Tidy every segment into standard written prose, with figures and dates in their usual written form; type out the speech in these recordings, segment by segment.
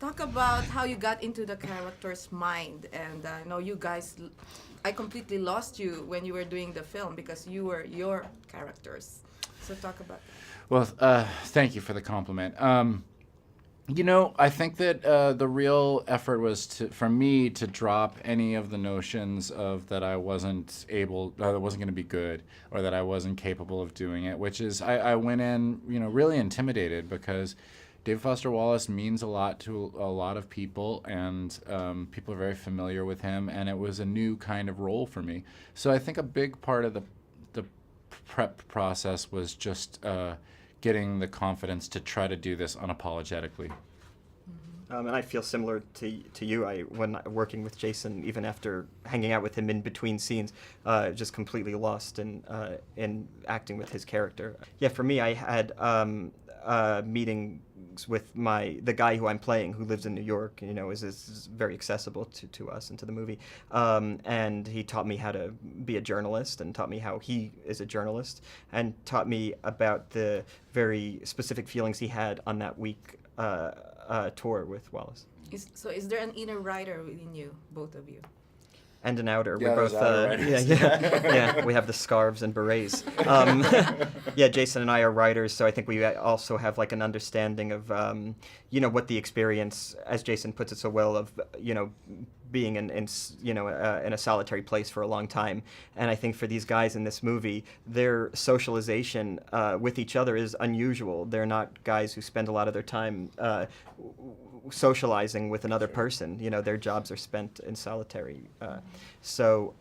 Talk about how you got into the character's mind, and I know you guys. I completely lost you when you were doing the film because you were your characters. So talk about that. Well, thank you for the compliment. I think that the real effort was for me to drop any of the notions of that I wasn't that I wasn't going to be good, or that I wasn't capable of doing it. Which is, I went in, really intimidated because David Foster Wallace means a lot to a lot of people, and people are very familiar with him, and it was a new kind of role for me. So I think a big part of the prep process was just getting the confidence to try to do this unapologetically. And I feel similar to you. When working with Jason, even after hanging out with him in between scenes, just completely lost in acting with his character. Yeah, for me, I had meetings with the guy who I'm playing, who lives in New York. Is very accessible to us and to the movie. And he taught me how to be a journalist, and taught me how he is a journalist, and taught me about the very specific feelings he had on that week. Tour with Wallace. Is there an inner writer within you, both of you? And an outer. Yeah, We're both. Yeah. We have the scarves and berets. Yeah, Jason and I are writers, so I think we also have like an understanding of, what the experience, as Jason puts it so well, of being in a solitary place for a long time. And I think for these guys in this movie, their socialization with each other is unusual. They're not guys who spend a lot of their time socializing with another person. Their jobs are spent in solitary. So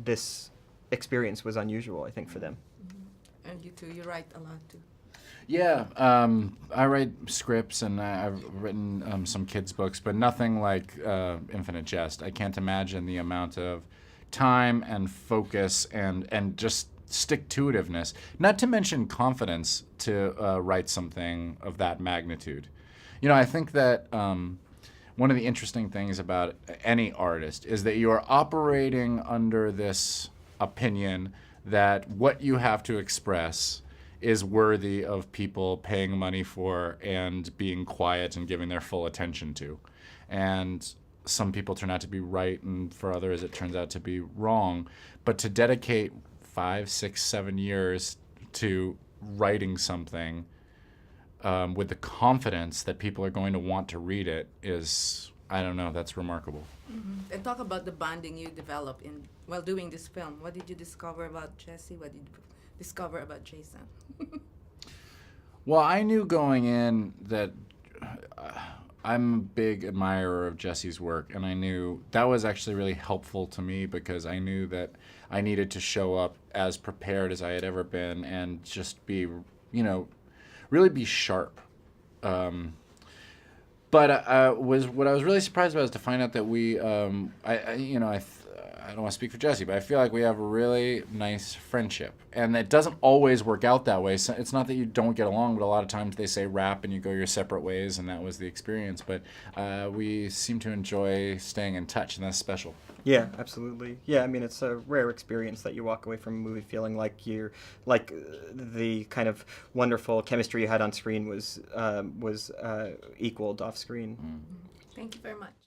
this experience was unusual, I think, for them. Mm-hmm. And you too, you write a lot too. Yeah, I write scripts, and I've written some kids' books, but nothing like Infinite Jest. I can't imagine the amount of time and focus and just stick-to-itiveness, not to mention confidence, to write something of that magnitude. I think that one of the interesting things about any artist is that you are operating under this opinion that what you have to express is worthy of people paying money for and being quiet and giving their full attention to. And some people turn out to be right, and for others it turns out to be wrong. But to dedicate 5, 6, 7 years to writing something with the confidence that people are going to want to read it is, I don't know, that's remarkable. Mm-hmm. And talk about the bonding you developed while doing this film. What did you discover about Jesse? What did you discover about Jason? Well, I knew going in that I'm a big admirer of Jesse's work, and I knew that was actually really helpful to me because I knew that I needed to show up as prepared as I had ever been and just be, really be sharp. But what I was really surprised about is to find out that we, I don't want to speak for Jesse, but I feel like we have a really nice friendship. And it doesn't always work out that way. So it's not that you don't get along, but a lot of times they say wrap and you go your separate ways, and that was the experience. But we seem to enjoy staying in touch, and that's special. Yeah, absolutely. Yeah, I mean, it's a rare experience that you walk away from a movie feeling like the kind of wonderful chemistry you had on screen was equaled off screen. Thank you very much.